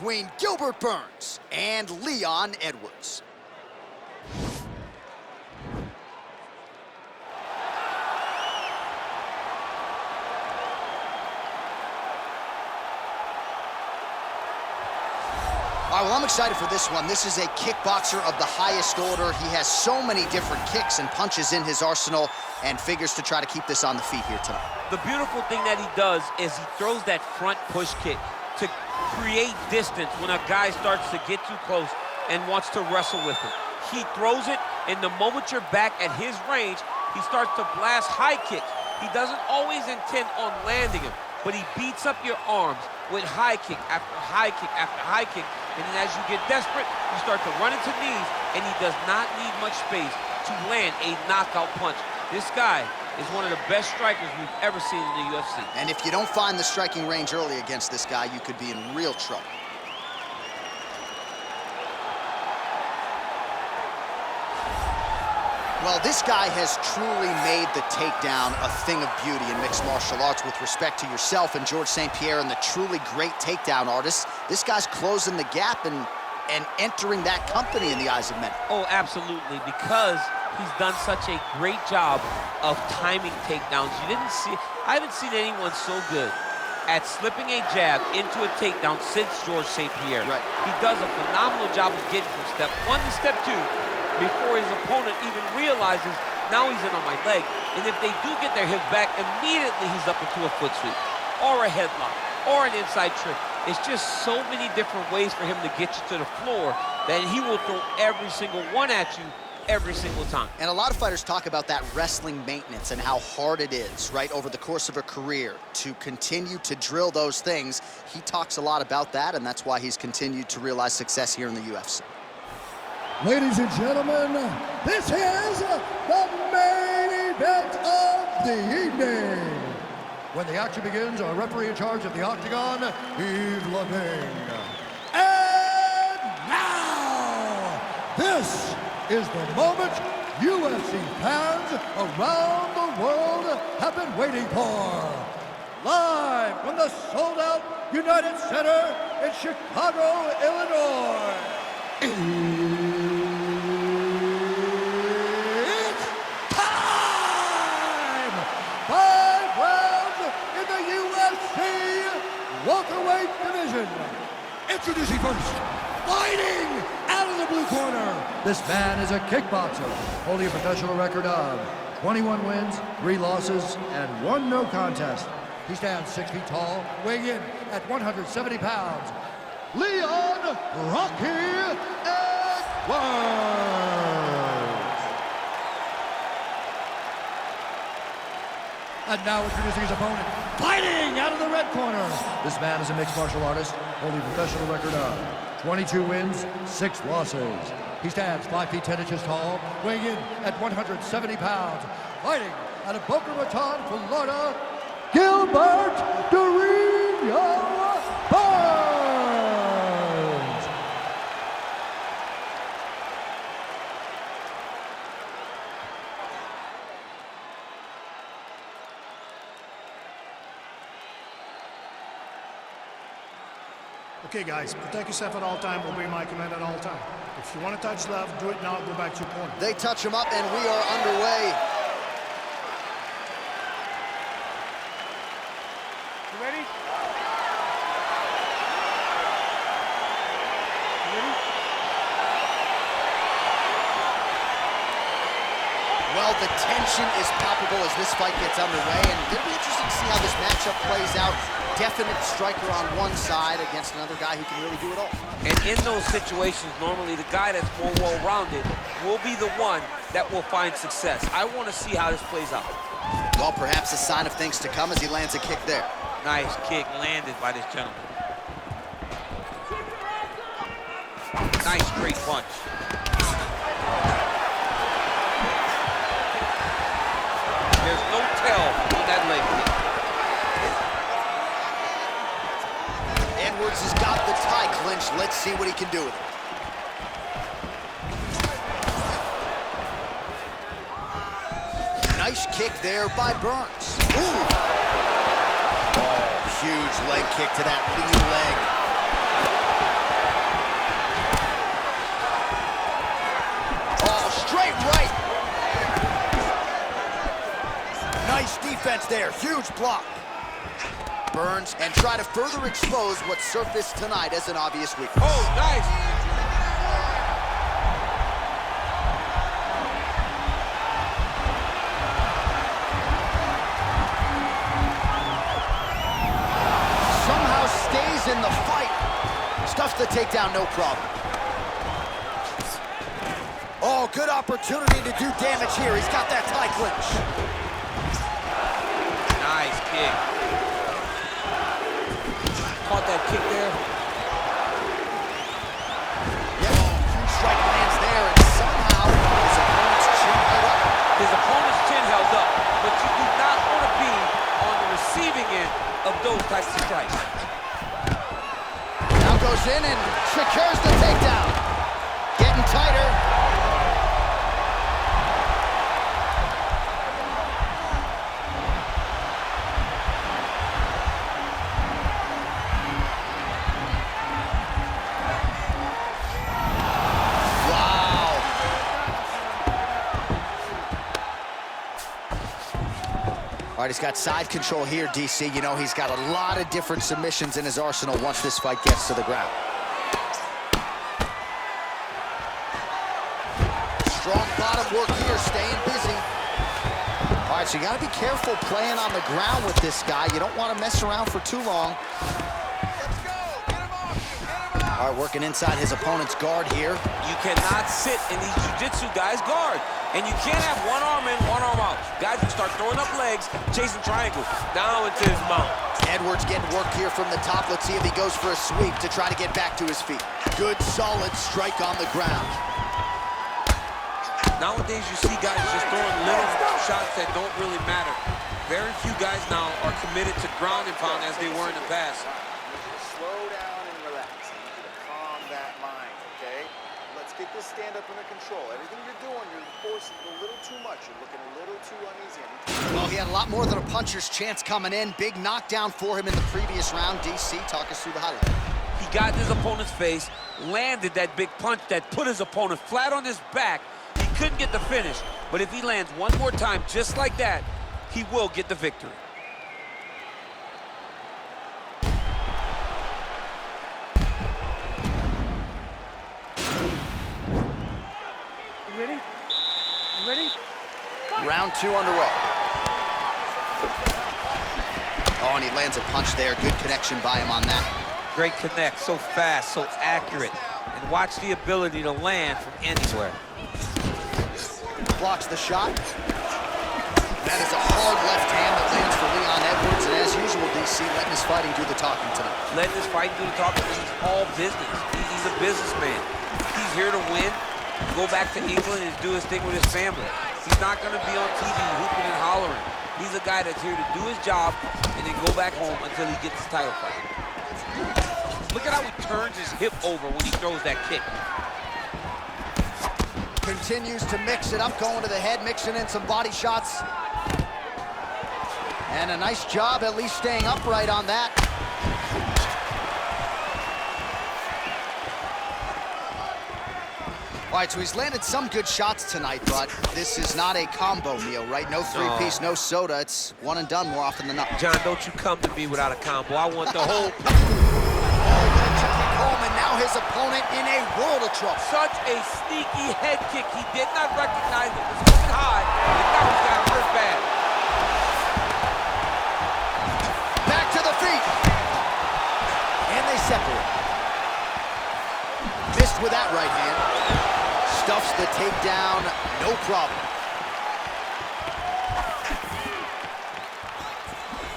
between Gilbert Burns and Leon Edwards. All right, well, I'm excited for this one. This is a kickboxer of the highest order. He has so many different kicks and punches in his arsenal and figures to try to keep this on the feet here tonight. The beautiful thing that he does is he throws that front push kick to create distance when a guy starts to get too close and wants to wrestle with him. He throws it, and the moment you're back at his range, he starts to blast high kicks. He doesn't always intend on landing him, but he beats up your arms with high kick after high kick after high kick. And then as you get desperate, you start to run into knees, and he does not need much space to land a knockout punch. This guy is one of the best strikers we've ever seen in the UFC. And if you don't find the striking range early against this guy, you could be in real trouble. Well, this guy has truly made the takedown a thing of beauty in mixed martial arts. With respect to yourself and George St. Pierre and the truly great takedown artists, this guy's closing the gap and entering that company in the eyes of many. Oh, absolutely, because he's done such a great job of timing takedowns. I haven't seen anyone so good at slipping a jab into a takedown since George St. Pierre. Right. He does a phenomenal job of getting from step one to step two before his opponent even realizes, now he's in on my leg. And if they do get their hips back, immediately he's up into a foot sweep, or a headlock, or an inside trick. It's just so many different ways for him to get you to the floor that he will throw every single one at you every single time. And a lot of fighters talk about that wrestling maintenance and how hard it is, right, over the course of a career to continue to drill those things. He talks a lot about that, and that's why he's continued to realize success here in the UFC. Ladies and gentlemen, this is the main event of the evening. When the action begins, our referee in charge of the octagon, Yves Levine. And now, this is the moment UFC fans around the world have been waiting for. Live from the sold-out United Center in Chicago, Illinois. It's time! 5 rounds in the UFC welterweight division. Introducing first, fighting out of the blue corner. This man is a kickboxer, holding a professional record of 21 wins, 3 losses, and 1 no contest. He stands 6 feet tall, weighing in at 170 pounds. Leon Rocky Edwards. And now introducing his opponent, fighting out of the red corner. This man is a mixed martial artist, holding a professional record of 22 wins, 6 losses. He stands 5 feet 10 inches tall, weighing in at 170 pounds. Fighting out of Boca Raton, Florida, Gilbert Burns. Okay, guys, protect yourself at all time, obey my command at all time. If you want to touch left, do it now, go back to your corner. They touch him up, and we are underway. You ready? You ready? Well, the tension is palpable as this fight gets underway, and it'll be interesting to see how this matchup plays out. Definite striker on one side against another guy who can really do it all. And in those situations, normally the guy that's more well-rounded will be the one that will find success. I want to see how this plays out. Well, perhaps a sign of things to come as he lands a kick there. Nice kick landed by this gentleman. Nice straight punch. There's no tell on that leg kick. Edwards has got the tie clinched. Let's see what he can do with it. Nice kick there by Burns. Ooh. Oh, huge leg kick to that lead leg. defense there, huge block. Burns and try to further expose what surfaced tonight as an obvious weakness. Oh, nice. Somehow stays in the fight. Stuffs the takedown, no problem. Oh, good opportunity to do damage here. He's got that tie clinch. Nice kick. Caught that kick there. Yep, huge strike lands there, and somehow his opponent's chin held up. His opponent's chin held up, but you do not want to be on the receiving end of those types of strikes. Now goes in and secures the takedown. Getting tighter. All right, he's got side control here, DC. You know, he's got a lot of different submissions in his arsenal once this fight gets to the ground. Strong bottom work here, staying busy. All right, so you got to be careful playing on the ground with this guy. You don't want to mess around for too long. All right, working inside his opponent's guard here. You cannot sit in these jiu-jitsu guys' guard. And you can't have one arm in, one arm out. Guys can start throwing up legs, chasing triangles, down into his mount. Edwards getting work here from the top. Let's see if he goes for a sweep to try to get back to his feet. Good, solid strike on the ground. Nowadays, you see guys just throwing little shots that don't really matter. Very few guys now are committed to ground and pound as they were in the past. Slow down and relax. I need you to calm that mind, okay? Let's get this stand-up under control. Everything you're doing, you're forcing a little too much. You're looking a little too uneasy. Well, he had a lot more than a puncher's chance coming in. Big knockdown for him in the previous round. DC, talk us through the highlight. He got in his opponent's face, landed that big punch that put his opponent flat on his back. He couldn't get the finish, but if he lands one more time just like that, he will get the victory. Ready? You ready? Round two underway. Oh, and he lands a punch there. Good connection by him on that. Great connect, so fast, so accurate. And watch the ability to land from anywhere. Blocks the shot. That is a hard left hand that lands for Leon Edwards. And as usual, DC letting his fighting do the talking tonight. Letting his fighting do the talking. He's all business. He's a businessman. He's here to win, go back to England and do his thing with his family. He's not going to be on TV hooping and hollering. He's a guy that's here to do his job and then go back home until he gets his title fight. Look at how he turns his hip over when he throws that kick. Continues to mix it up, going to the head, mixing in some body shots. And a nice job at least staying upright on that. All right, so he's landed some good shots tonight, but this is not a combo meal, right? No three-piece, no soda. It's one and done more often than not. John, don't you come to me without a combo. I want the whole... Home, and now his opponent in a world of trouble. Such a sneaky head kick. He did not recognize it was coming high, and now he's got hurt bad. Back to the feet. And they separate. Missed with that right hand. Stuffs the takedown, no problem.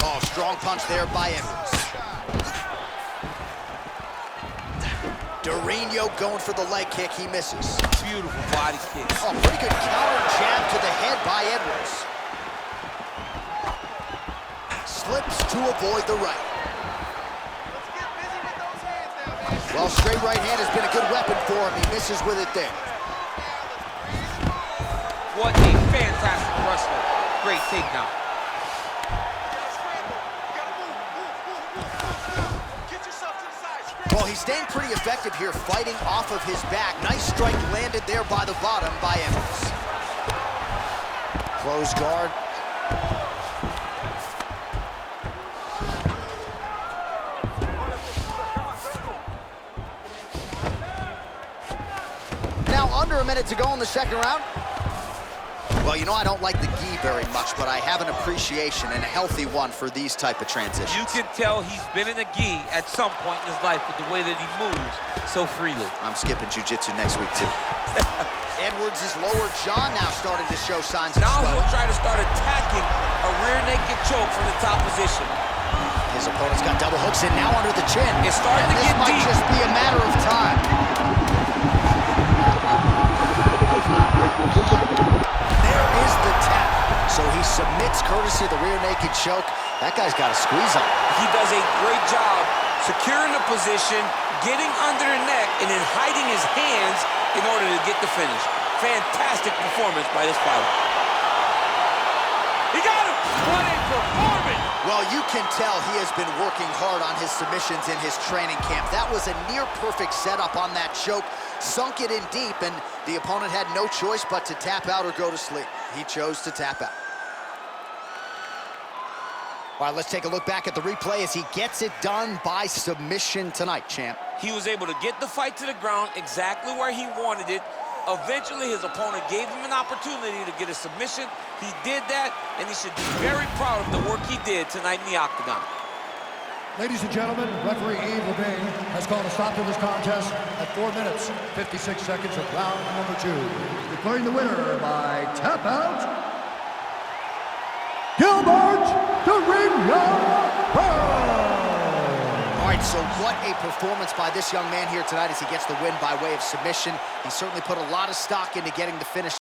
Oh, strong punch there by Edwards. Dorino going for the leg kick, he misses. Beautiful body kick. Oh, pretty good counter jab to the head by Edwards. Slips to avoid the right. Let's get busy with those hands now, man. Well, straight right hand has been a good weapon for him. He misses with it there. What a fantastic wrestler. Great takedown. Well, he's staying pretty effective here, fighting off of his back. Nice strike landed there by the bottom by Edwards. Close guard. now under a minute to go in the second round. Well, you know I don't like the gi very much, but I have an appreciation, and a healthy one, for these type of transitions. You can tell he's been in a gi at some point in his life with the way that he moves so freely. I'm skipping jiu-jitsu next week, too. Edwards' lower jaw now starting to show signs of Now swelling. he'll try to start attacking a rear naked choke from the top position. His opponent's got double hooks in now under the chin. It's starting to this get might deep. just be a matter of time. There is the tap. So he submits courtesy of the rear naked choke. That guy's got a squeeze on. He does a great job securing the position, getting under the neck, and then hiding his hands in order to get the finish. Fantastic performance by this fighter. He got him! What a performance! Well, you can tell he has been working hard on his submissions in his training camp. That was a near-perfect setup on that choke. Sunk it in deep, and the opponent had no choice but to tap out or go to sleep. He chose to tap out. All right, let's take a look back at the replay as he gets it done by submission tonight, champ. He was able to get the fight to the ground exactly where he wanted it. Eventually, his opponent gave him an opportunity to get a submission. He did that, and he should be very proud of the work he did tonight in the octagon. Ladies and gentlemen, referee Yves Levain has called a stop to this contest at 4 minutes, 56 seconds of round number 2. Declaring the winner by tap out, Gilbert, the ring Pearl. All right, so what a performance by this young man here tonight as he gets the win by way of submission. He certainly put a lot of stock into getting the finish